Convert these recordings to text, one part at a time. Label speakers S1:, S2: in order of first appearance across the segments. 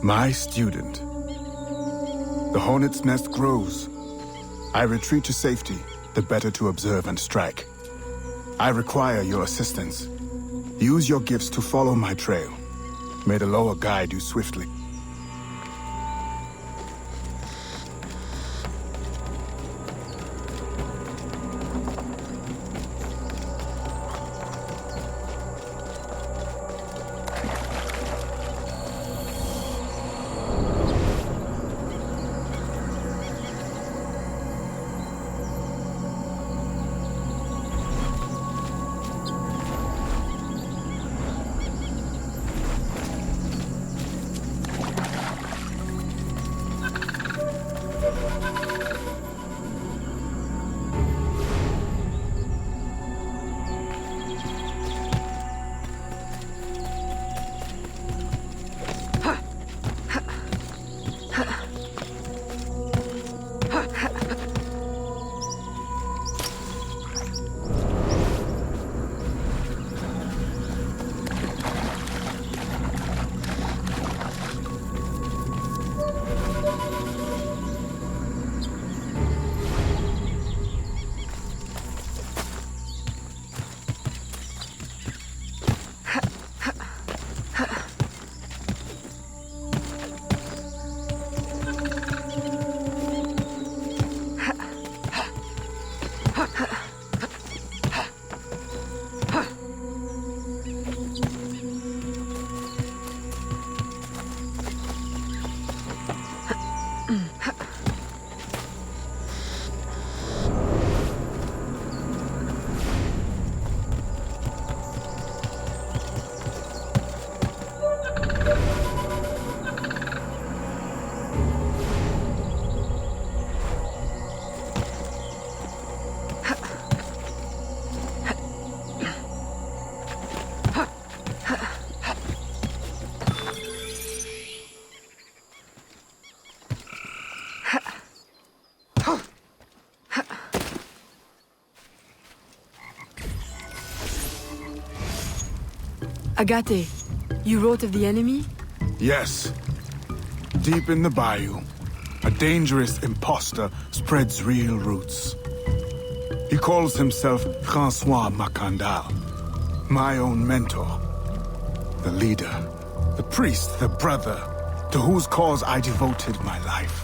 S1: My student. The hornet's nest grows. I retreat to safety, the better to observe and strike. I require your assistance. Use your gifts to follow my trail. May the lower guide you swiftly.
S2: Agate, you wrote of the enemy?
S1: Yes. Deep in the bayou, a dangerous imposter spreads real roots. He calls himself François Macandal, my own mentor. The leader, the priest, the brother, to whose cause I devoted my life.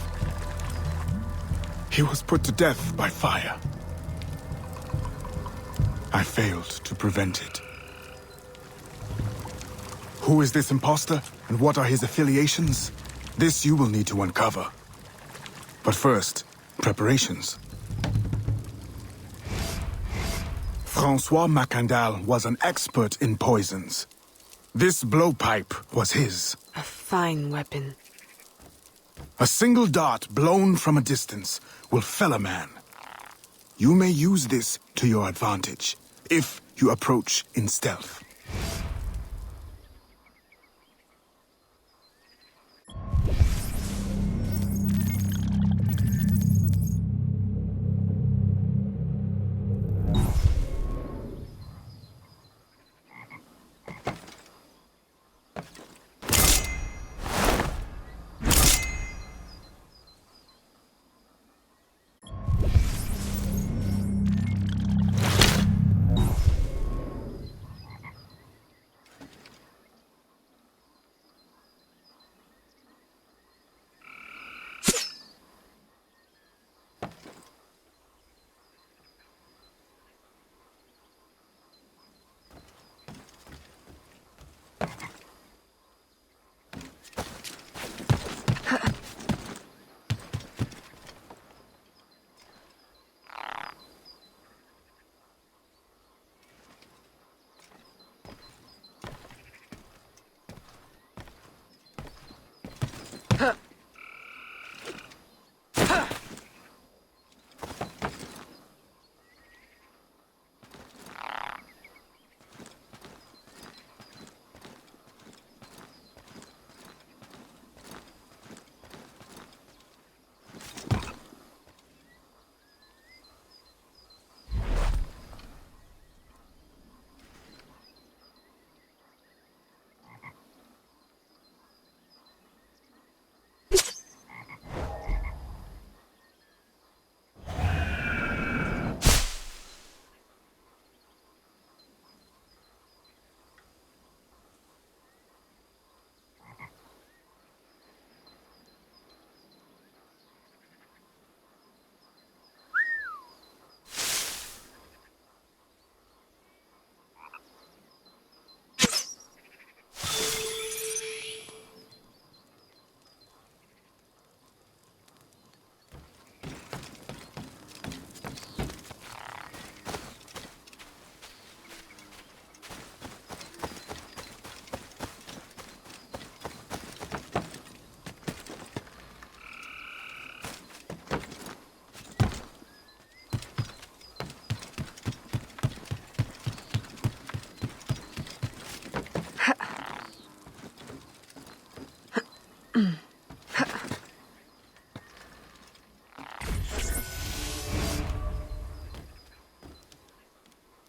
S1: He was put to death by fire. I failed to prevent it. Who is this imposter, and what are his affiliations? This you will need to uncover. But first, preparations. François Macandal was an expert in poisons. This blowpipe was his.
S2: A fine weapon.
S1: A single dart blown from a distance will fell a man. You may use this to your advantage, if you approach in stealth.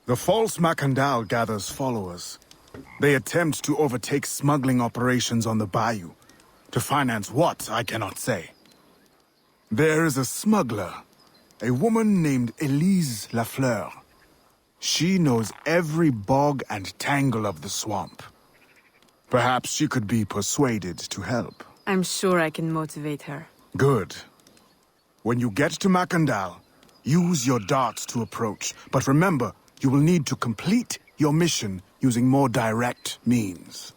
S1: The false Macandal gathers followers. They attempt to overtake smuggling operations on the bayou. To finance what, I cannot say. There is a smuggler, a woman named Elise Lafleur. She knows every bog and tangle of the swamp. Perhaps she could be persuaded to help.
S2: I'm sure I can motivate her.
S1: Good. When you get to Macandal, use your darts to approach. But remember, you will need to complete your mission using more direct means.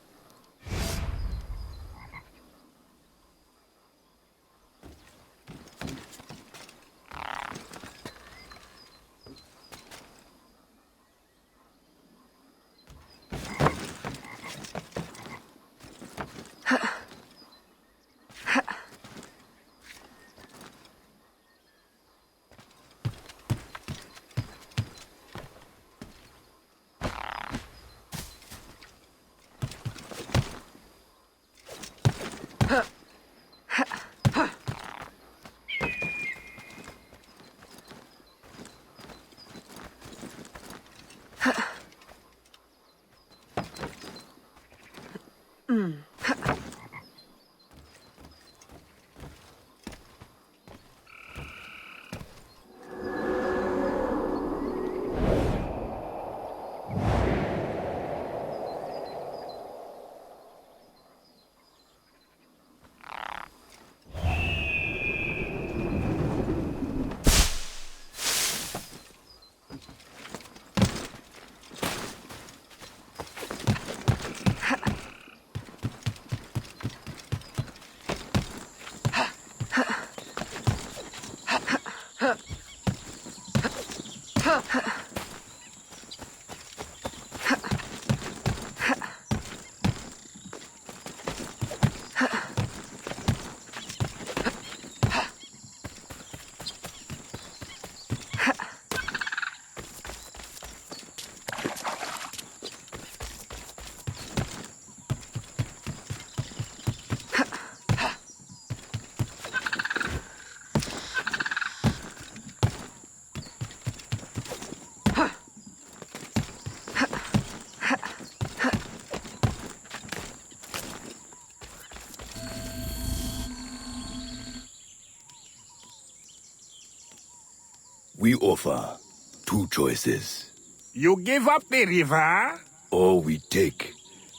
S3: We offer two choices.
S4: You give up the river,
S3: Or we take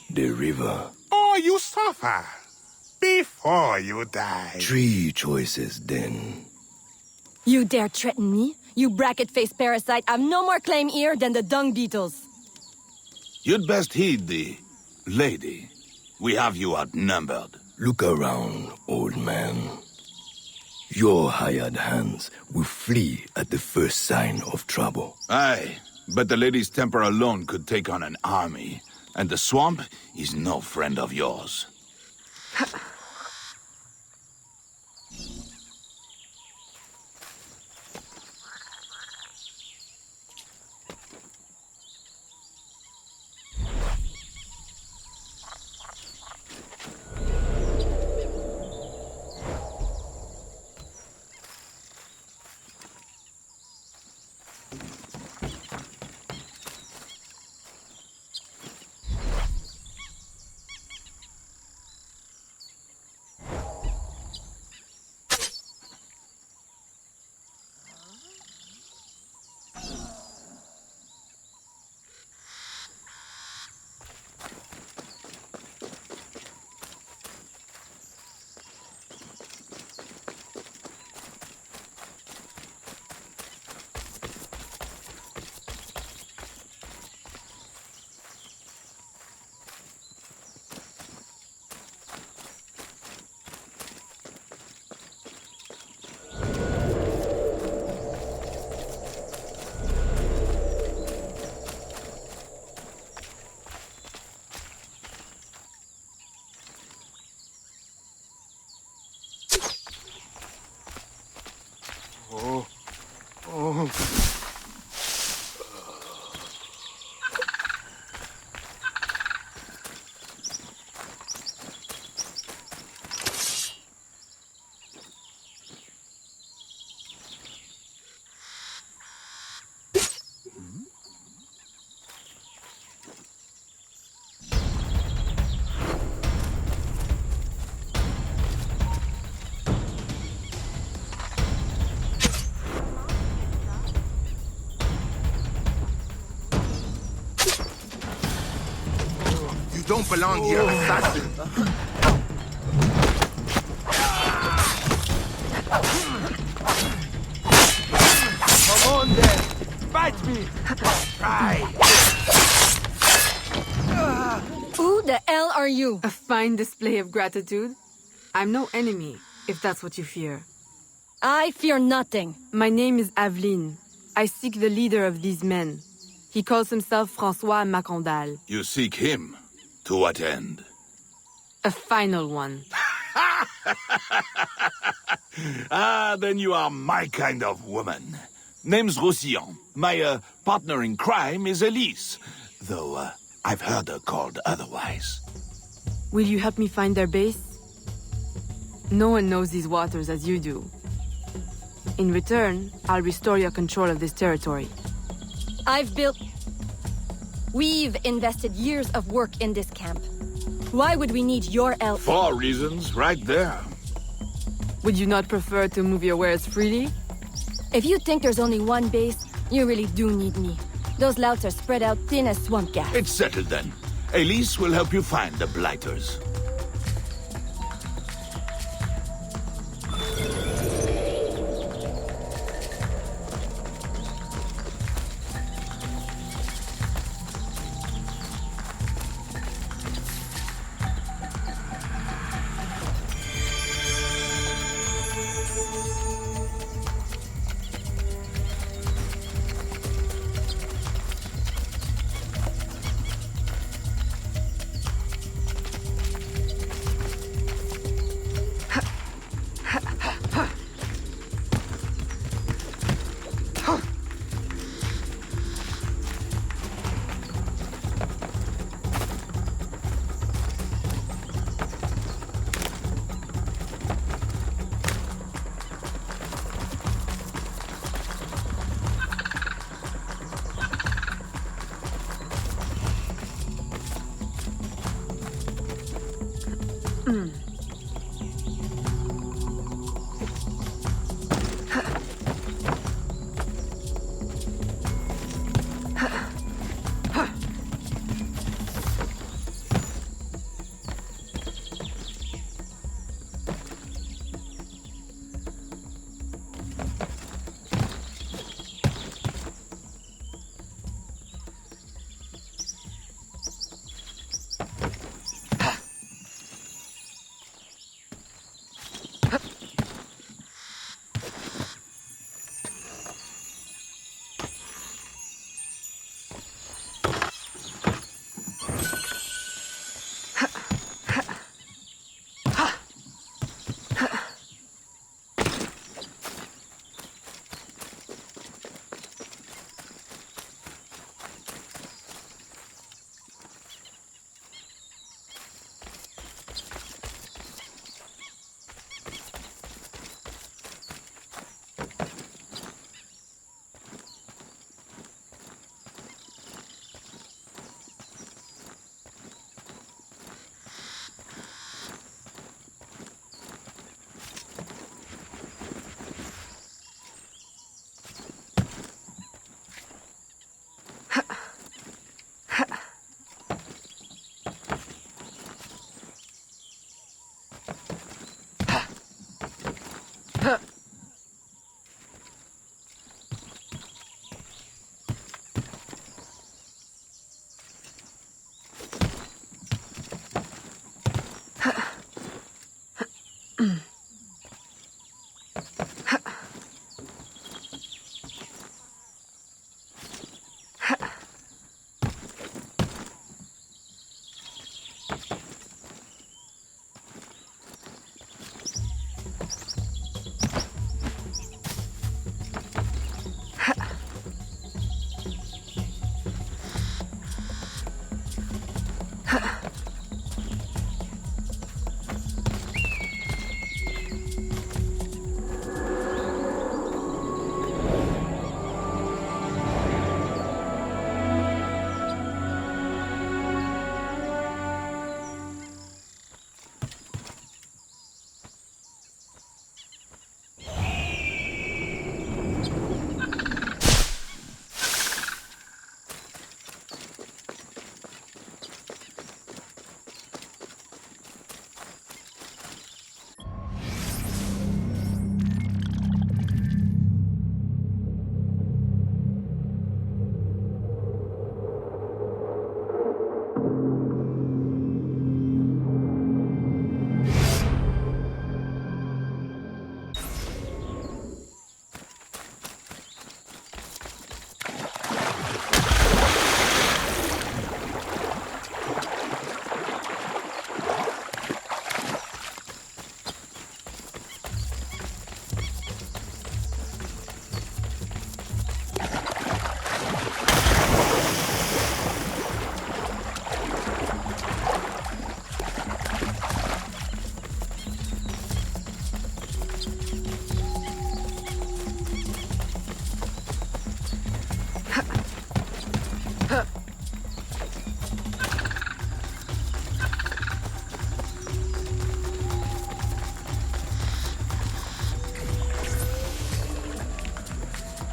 S3: the river.
S4: or you suffer before you die.
S3: Three choices then.
S5: You dare threaten me? You bracket-faced parasite, I've no more claim here than the dung beetles.
S6: You'd best heed the lady. We have you outnumbered.
S3: Look around, old man. Your hired hands will flee at the first sign of trouble.
S6: Aye, but the lady's temper alone could take on an army. And the swamp is no friend of yours.
S4: don't belong here, assassin.
S7: Come on then! Fight me!
S4: Try.
S5: Who the hell are you?
S2: A fine display of gratitude. I'm no enemy, if that's what you fear.
S5: I fear nothing.
S2: My name is Aveline. I seek the leader of these men. He calls himself François Macandal.
S6: You seek him? To what end?
S2: A final one.
S6: Ah, then you are my kind of woman. Name's Roussillon. My partner in crime is Elise. Though, I've heard her called otherwise.
S2: Will you help me find their base? No one knows these waters as you do. In return, I'll restore your control of this territory.
S5: We've invested years of work in this camp. Why would we need your help?
S6: 4 reasons, right there.
S2: Would you not prefer to move your wares freely?
S5: If you think there's only one base, you really do need me. Those louts are spread out thin as swamp gas.
S6: It's settled then. Elise will help you find the blighters.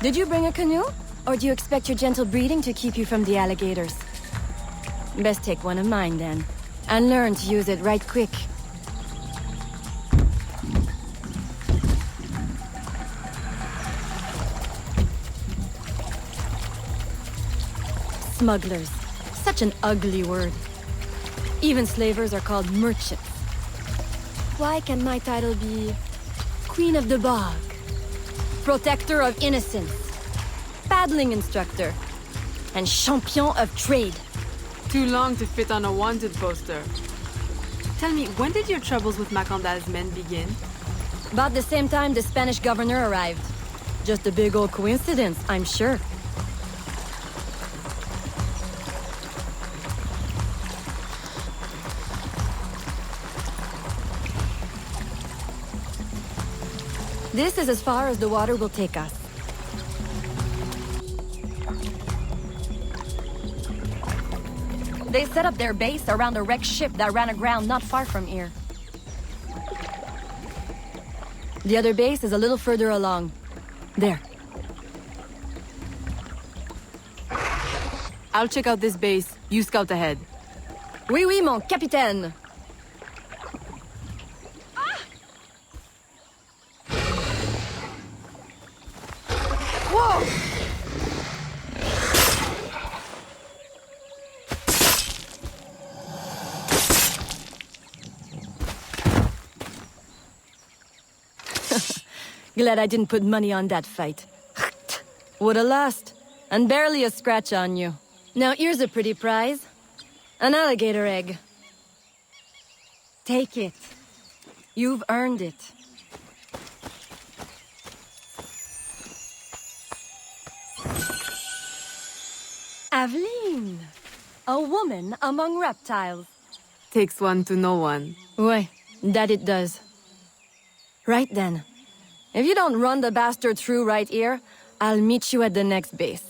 S5: Did you bring a canoe? Or do you expect your gentle breeding to keep you from the alligators? Best take one of mine, then. And learn to use it right quick. Smugglers. Such an ugly word. Even slavers are called merchants. Why can my title be... Queen of the Bog? Protector of Innocence? Paddling instructor? And champion of trade?
S2: Too long to fit on a wanted poster. Tell me, when did your troubles with Macandal's men begin?
S5: About the same time the Spanish governor arrived. Just a big old coincidence, I'm sure. This is as far as the water will take us. They set up their base around a wrecked ship that ran aground not far from here. The other base is a little further along. There.
S2: I'll check out this base. You scout ahead.
S5: Oui, oui, mon capitaine! Glad I didn't put money on that fight. Woulda lost. And barely a scratch on you. Now here's a pretty prize. An alligator egg. Take it. You've earned it. Aveline. A woman among reptiles.
S2: Takes one to know one.
S5: Ouais, that it does. Right then. If you don't run the bastard through right here, I'll meet you at the next base.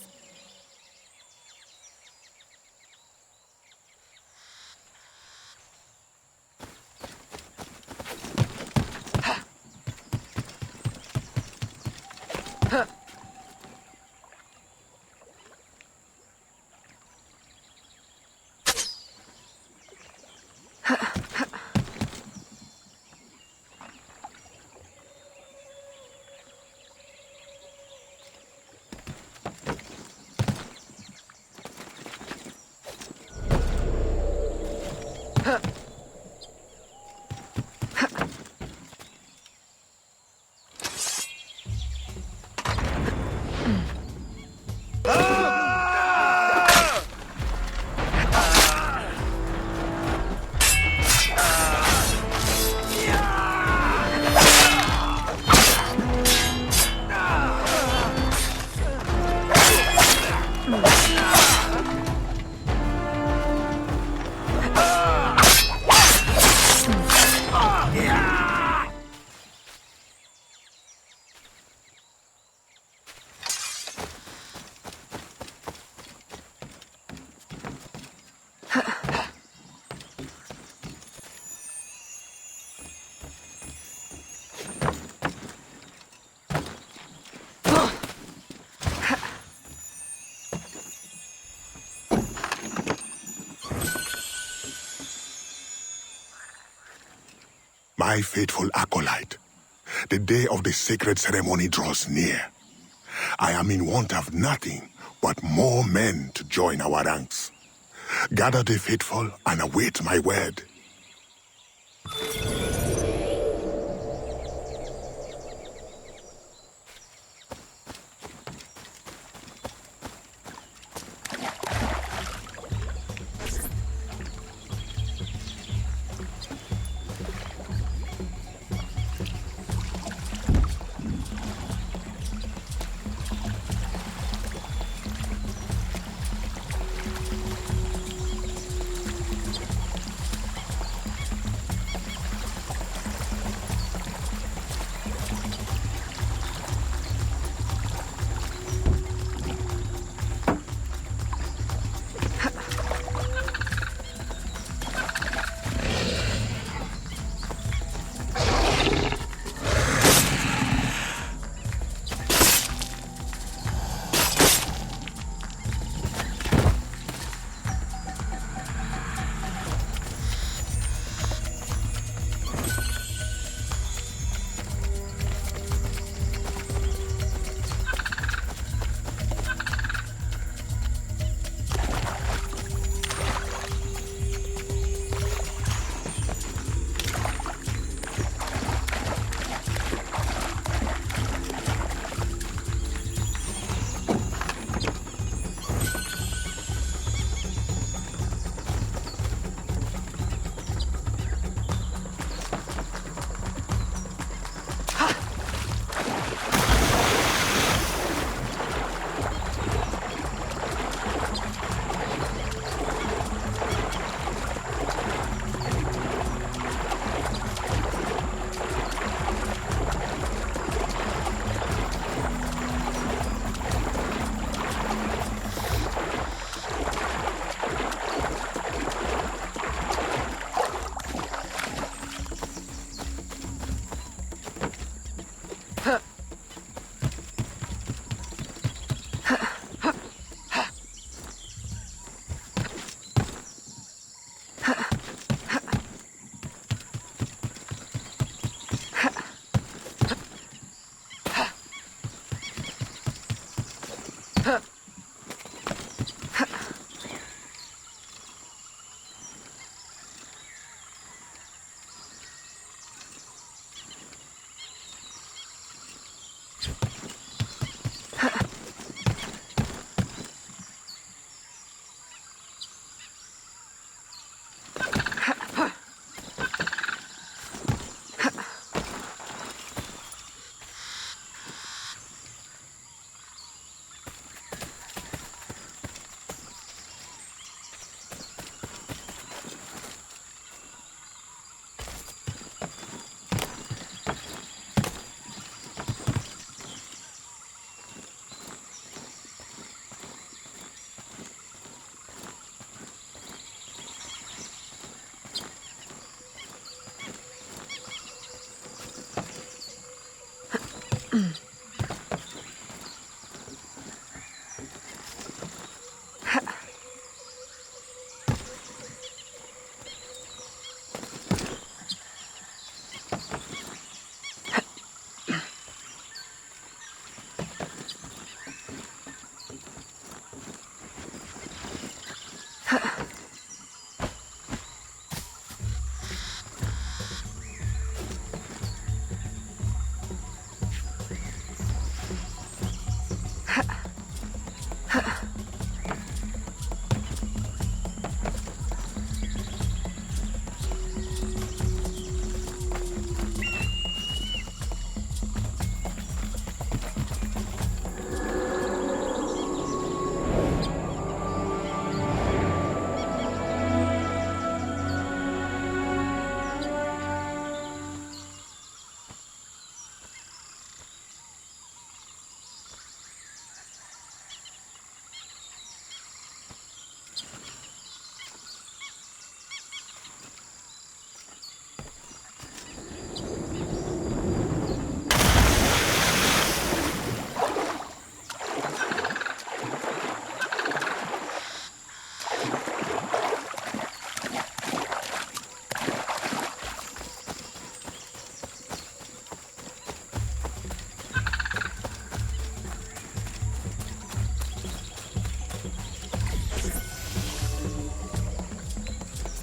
S4: My faithful acolyte, the day of the sacred ceremony draws near. I am in want of nothing but more men to join our ranks. Gather the faithful and await my word.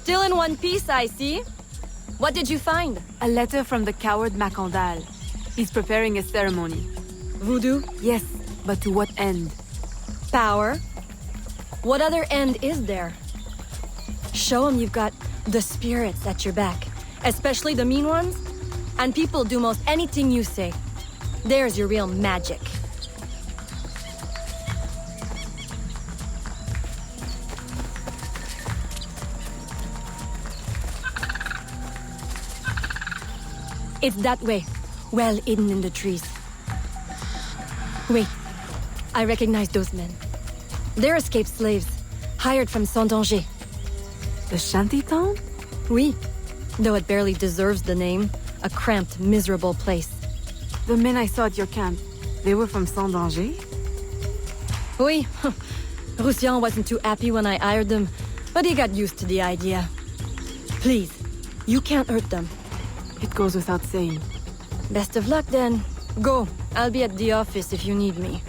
S5: Still in one piece, I see. What did you find?
S2: A letter from the coward Macandal. He's preparing a ceremony.
S5: Voodoo?
S2: Yes, but to what end?
S5: Power? What other end is there? Show him you've got the spirits at your back, especially the mean ones, and people do most anything you say. There's your real magic. It's that way, well hidden in the trees. Wait, I recognize those men. They're escaped slaves, hired from Saint-Danger.
S2: The shantytown?
S5: Oui, though it barely deserves the name, a cramped, miserable place.
S2: The men I saw at your camp, they were from Saint-Danger?
S5: Oui, Roussillon wasn't too happy when I hired them, but he got used to the idea. Please, you can't hurt them.
S2: It goes without saying.
S5: Best of luck then. Go, I'll be at the office if you need me.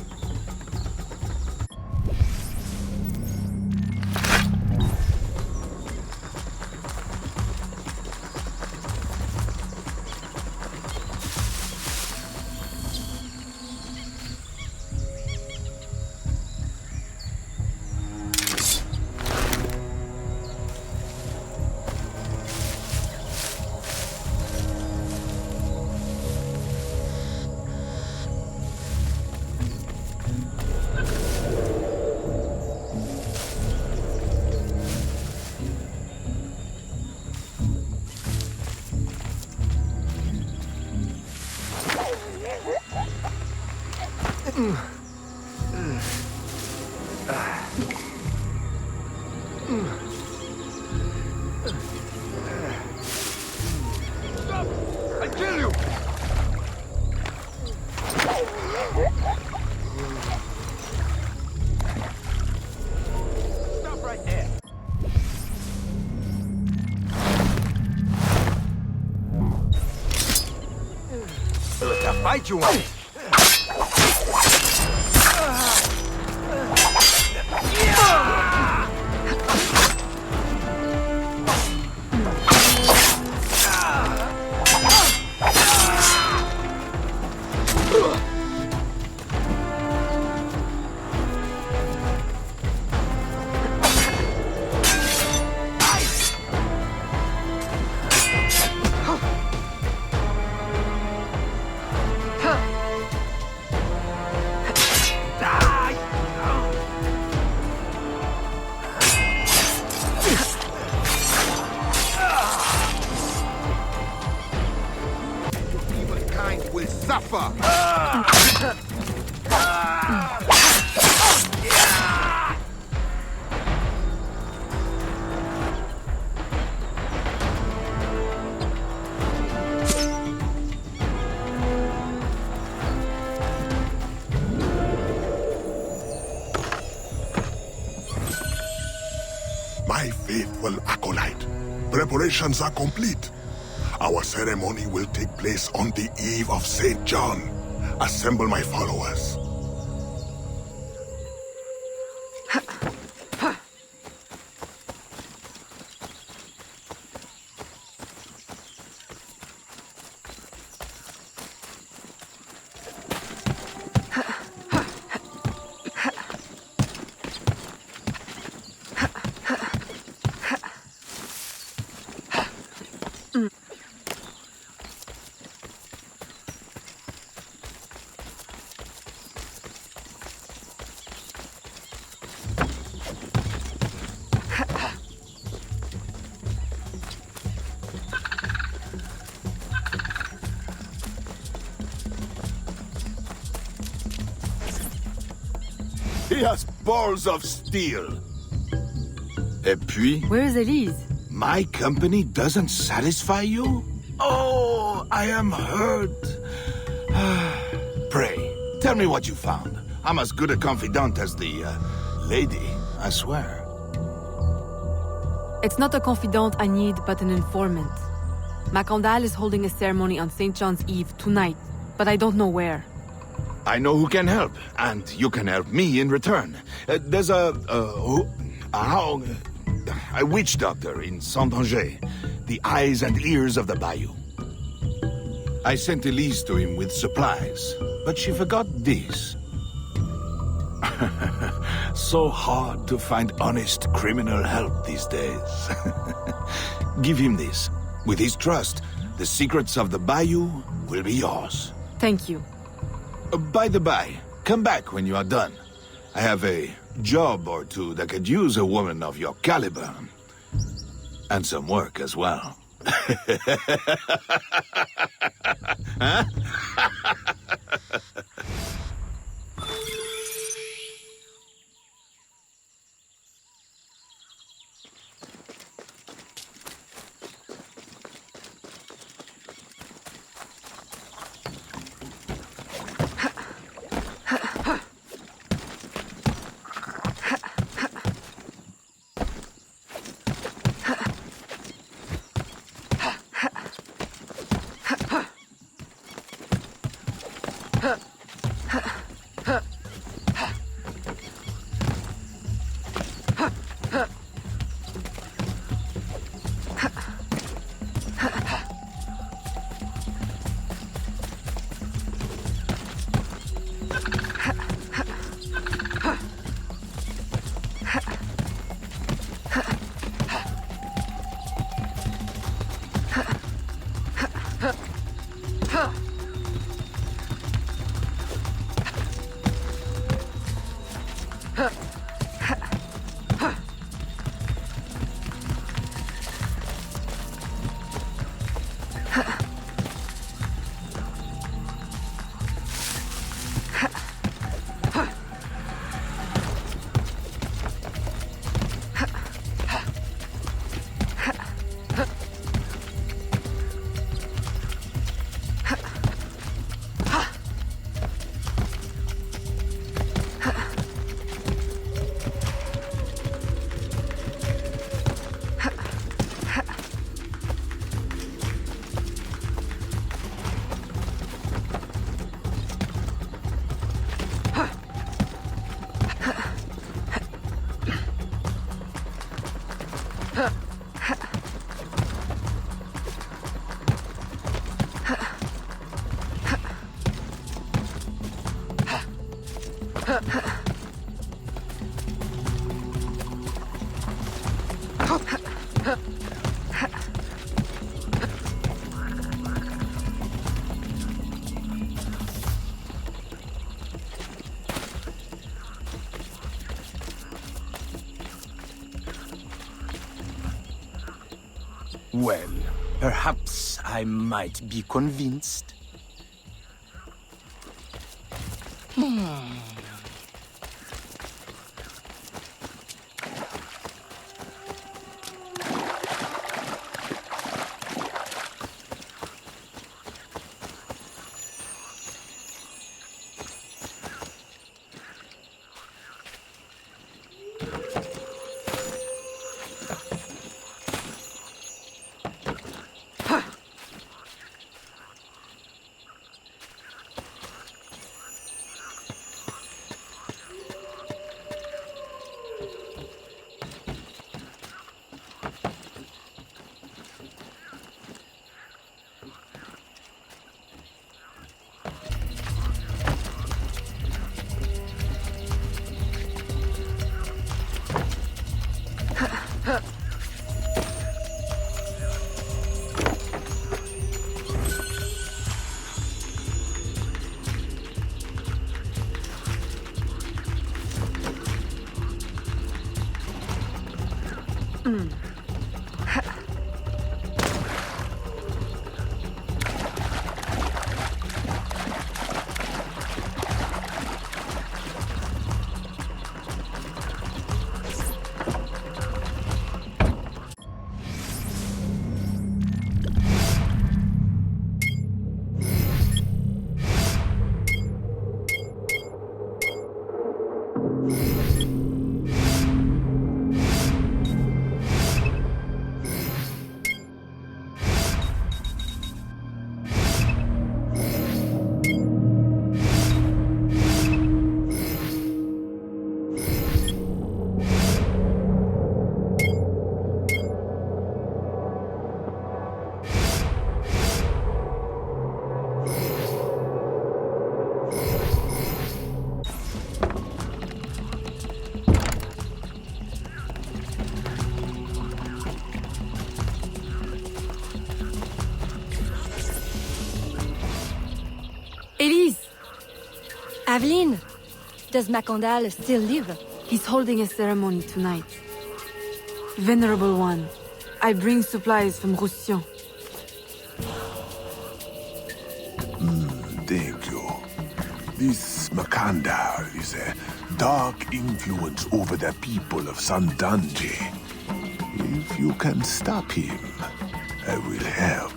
S7: I kill you! Fight you want.
S4: Suffer! My faithful acolyte, preparations are complete. Our ceremony will take place on the eve of St. John. Assemble my followers.
S6: He has balls of steel. Et puis,
S2: Where is Elise?
S6: my company doesn't satisfy you? Oh, I am hurt. Pray, tell me what you found. I'm as good a confidant as the lady, I swear.
S2: It's not a confidant I need, but an informant. Macandal is holding a ceremony on St. John's Eve tonight, but I don't know where.
S6: I know who can help, and you can help me in return. There's a witch doctor in Saint-Anger, the eyes and ears of the bayou. I sent Elise to him with supplies, but she forgot this. So hard to find honest criminal help these days. Give him this. With his trust, the secrets of the bayou will be yours.
S2: Thank you.
S6: By the by, come back when you are done. I have a job or two that could use a woman of your caliber. And some work as well. Huh?
S8: Well, perhaps I might be convinced.
S5: Aveline! Does Macandal still live?
S2: He's holding a ceremony tonight. Venerable One, I bring supplies from Roussillon.
S4: Thank you. This Macandal is a dark influence over the people of Sandanji. If you can stop him, I will help.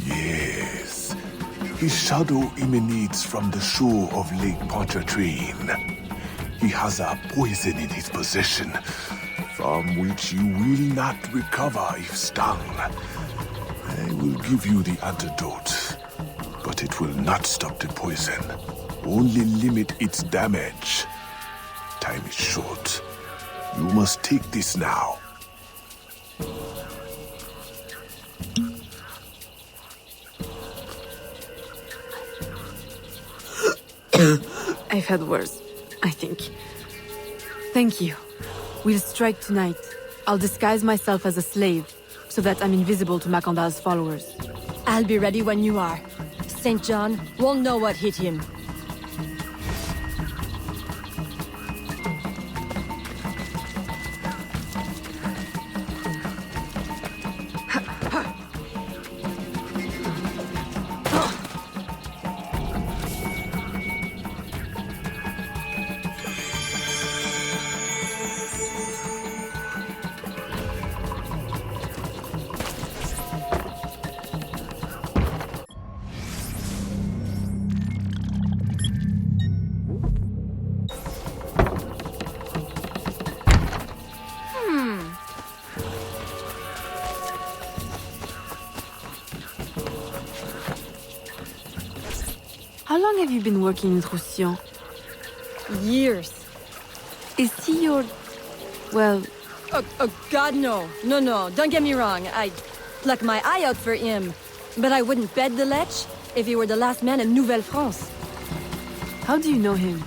S4: Yes. His shadow emanates from the shore of Lake Pontchartrain. He has a poison in his possession, from which you will not recover if stung. I will give you the antidote, but it will not stop the poison, only limit its damage. Time is short. You must take this now.
S2: I've had worse, I think. Thank you. We'll strike tonight. I'll disguise myself as a slave, so that I'm invisible to Macandal's followers.
S5: I'll be ready when you are. St. John won't know what hit him.
S2: How long have you been working in Roussillon?
S5: Years.
S2: Is he your... well...
S5: Oh, God, no. No, don't get me wrong. I'd pluck my eye out for him. But I wouldn't bet the lech if he were the last man in Nouvelle-France.
S2: How do you know him?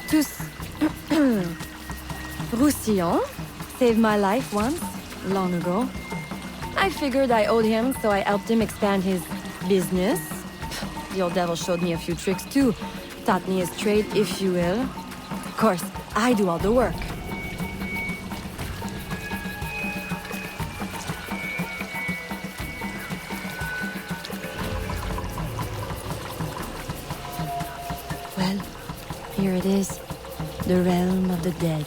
S5: Tous... Roussillon saved my life once, long ago. I figured I owed him, so I helped him expand his business. The old devil showed me a few tricks too. Taught me his trade, if you will. Of course, I do all the work. Well, here it is. The realm of the dead.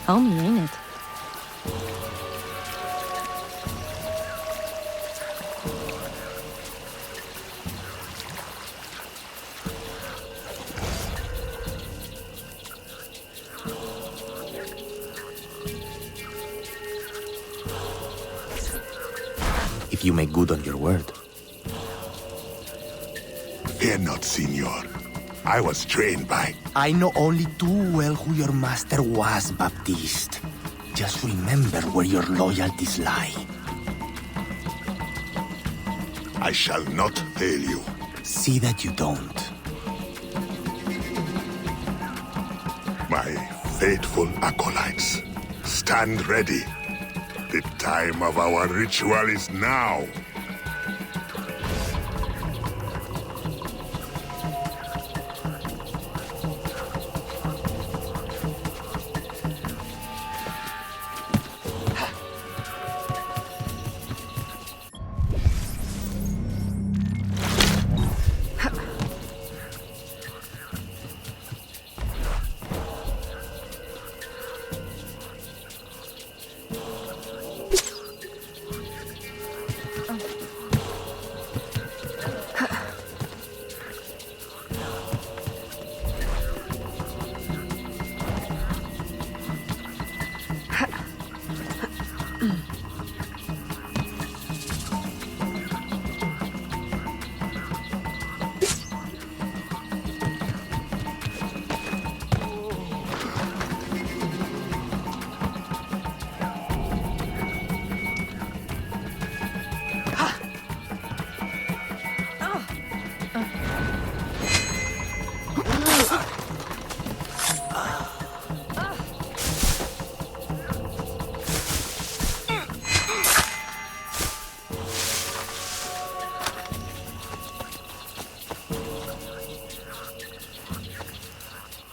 S5: Homey, ain't it?
S8: If you make good on your word.
S4: Fear not, Signor. I was trained by...
S8: I know only too well who your master was, Baptiste. Just remember where your loyalties lie.
S4: I shall not fail you.
S8: See that you don't.
S4: My faithful acolytes, stand ready. The time of our ritual is now.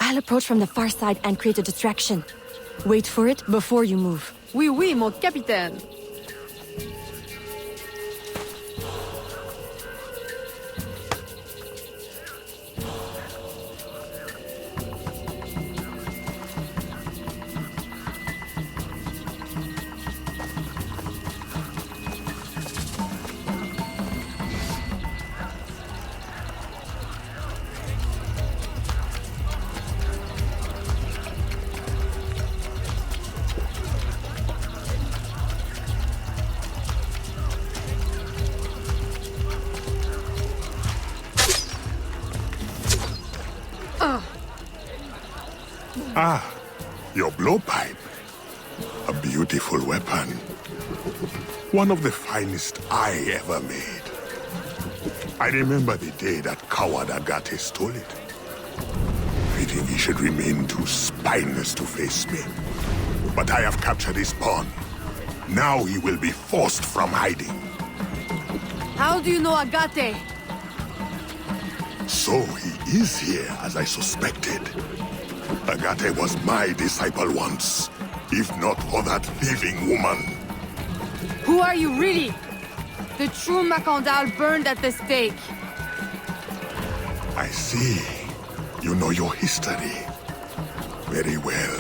S5: I'll approach from the far side and create a distraction. Wait for it before you move.
S2: Oui, oui, mon capitaine.
S4: Ah, your blowpipe. A beautiful weapon. One of the finest I ever made. I remember the day that coward Agate stole it. Fitting he should remain too spineless to face me. But I have captured his pawn. Now he will be forced from hiding.
S2: How do you know Agate?
S4: So he is here, as I suspected. Agate was my disciple once, if not for that thieving woman.
S2: Who are you really? The true Macandal burned at the stake.
S4: I see. You know your history. Very well.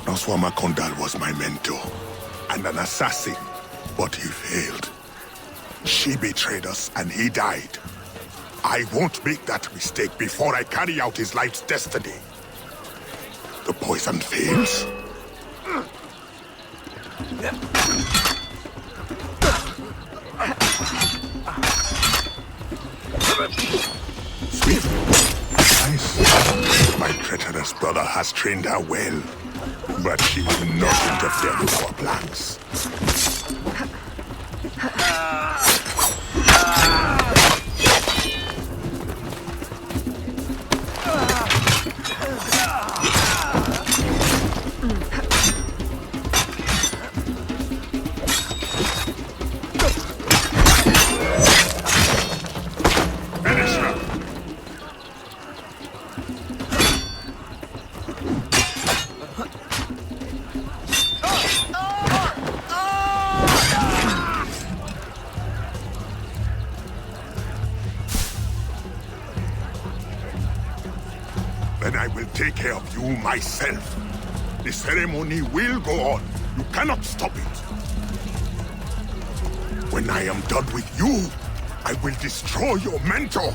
S4: Francois Macandal was my mentor, and an assassin, but he failed. She betrayed us, and he died. I won't make that mistake before I carry out his life's destiny. The poison fails? Swift. Nice. My treacherous brother has trained her well, but she will not interfere with our plans. then I will take care of you myself. The ceremony will go on. You cannot stop it. When I am done with you, I will destroy your mentor.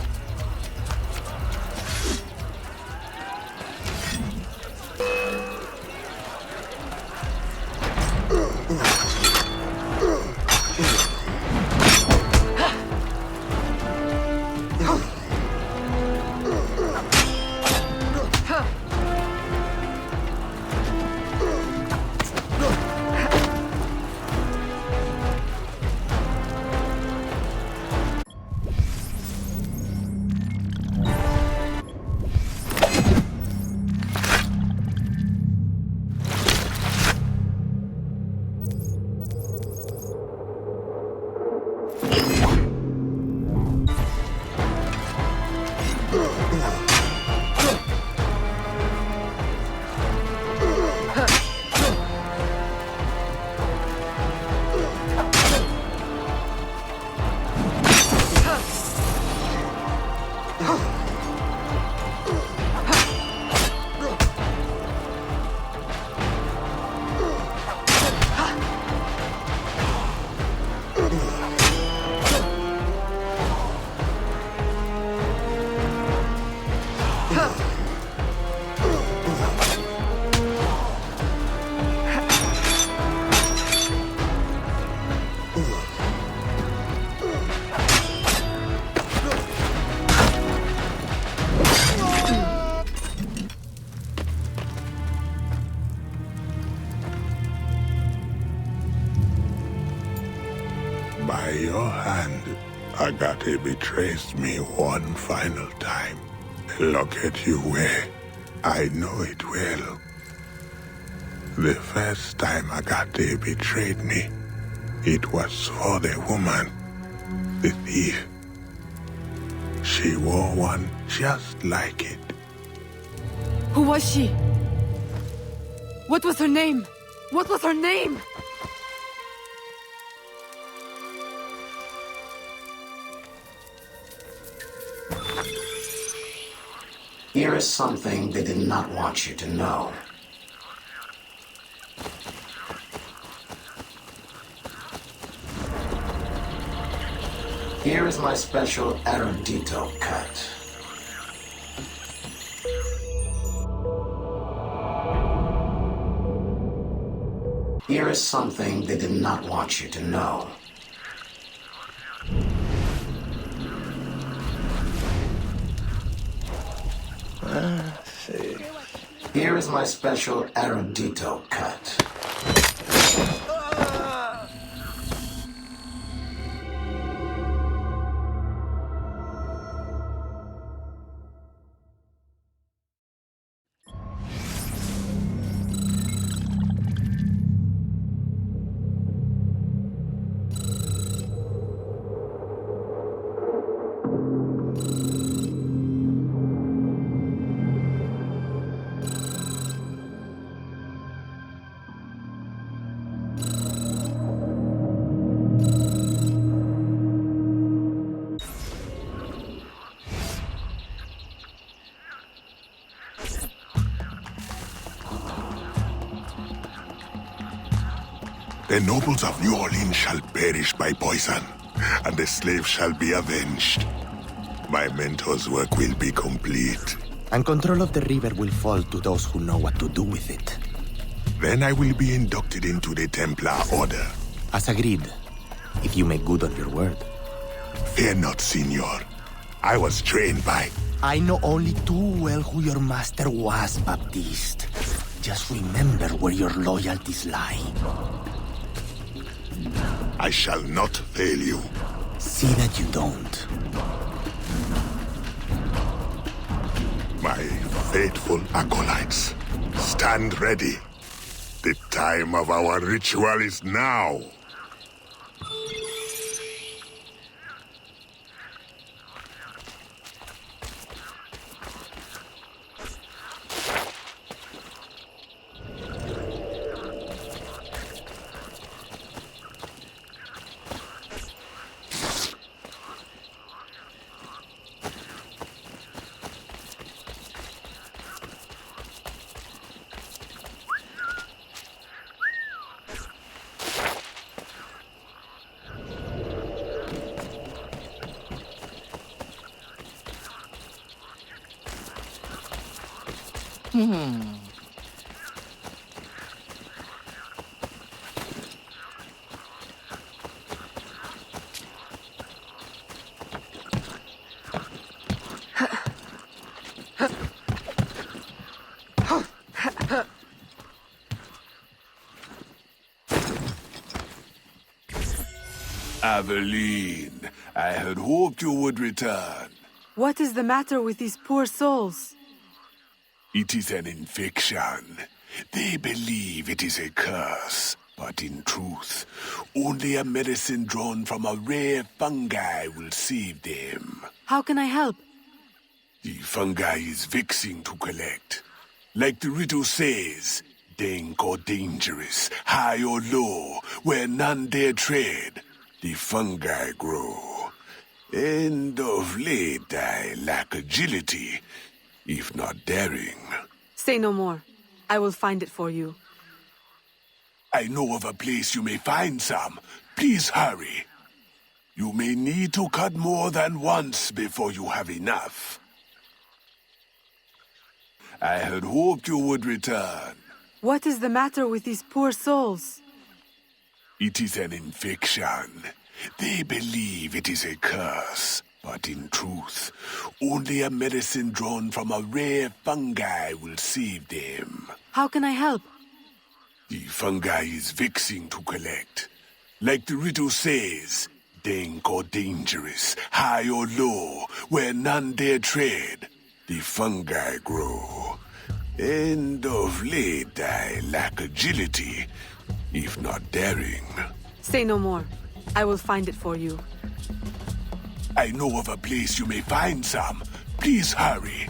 S4: By your hand, Agate betrays me one final time. Look at you way. I know it well. The first time Agate betrayed me, it was for the woman, the thief. She wore one just like it.
S2: Who was she? What was her name? What was her name?
S9: Here is something they did not want you to know. Here is my special erudito cut. Here is something they did not want you to know. Here is my special erudito cut.
S4: The nobles of New Orleans shall perish by poison, and the slaves shall be avenged. My mentor's work will be complete.
S8: And control of the river will fall to those who know what to do with it.
S4: Then I will be inducted into the Templar Order.
S8: As agreed, if you make good on your word.
S4: Fear not, Signor. I was trained by...
S8: I know only too well who your master was, Baptiste. Just remember where your loyalties lie.
S4: I shall not fail you.
S8: See that you don't.
S4: My faithful acolytes, stand ready. The time of our ritual is now.
S6: Aveline, I had hoped you would return.
S2: What is the matter with these poor souls?
S6: It is an infection. They believe it is a curse, but in truth, only a medicine drawn from a rare fungi will save them.
S2: How can I help?
S6: The fungi is vexing to collect. Like the riddle says, dank or dangerous, high or low, where none dare tread, the fungi grow. And of late I lack agility, if not daring.
S2: Say no more. I will find it for you.
S6: I know of a place you may find some. Please hurry. You may need to cut more than once before you have enough. I had hoped you would return.
S2: What is the matter with these poor souls?
S6: It is an infection. They believe it is a curse, but in truth, only a medicine drawn from a rare fungi will save them.
S2: How can I help?
S6: The fungi is vexing to collect. Like the riddle says, dank or dangerous, high or low, where none dare tread, the fungi grow. And of late I lack agility, if not daring.
S2: Say no more. I will find it for you.
S6: I know of a place you may find some. Please hurry.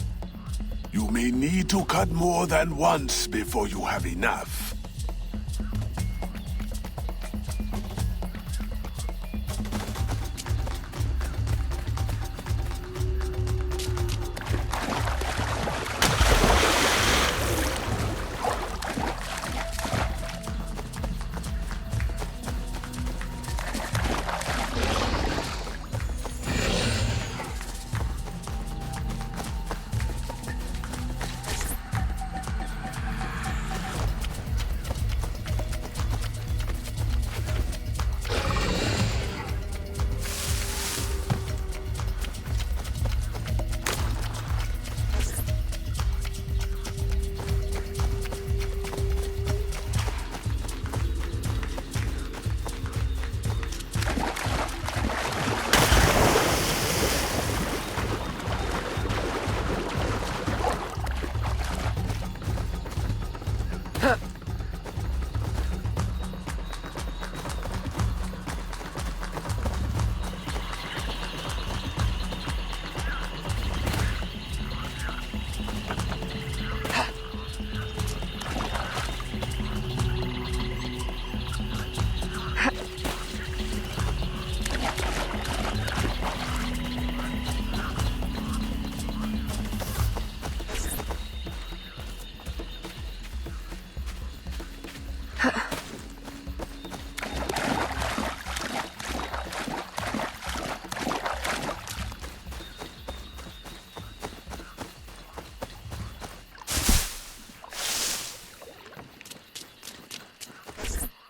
S6: You may need to cut more than once before you have enough.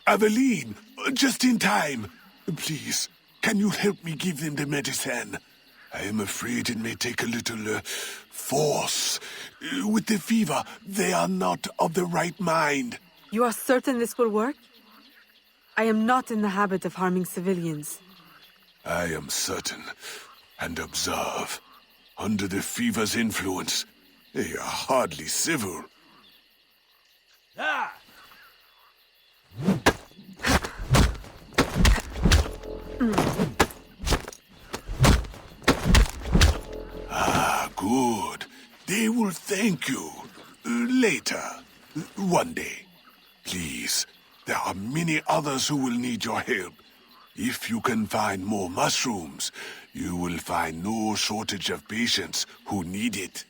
S6: Aveline, just in time. Please, can you help me give them the medicine? I am afraid it may take a little force. With the fever, they are not of the right mind.
S2: You are certain this will work? I am not in the habit of harming civilians.
S6: I am certain. And observe. Under the fever's influence, they are hardly civil.
S7: Ah!
S6: Ah, good. They will thank you. Later. One day. Please, there are many others who will need your help. If you can find more mushrooms, you will find no shortage of patients who need it.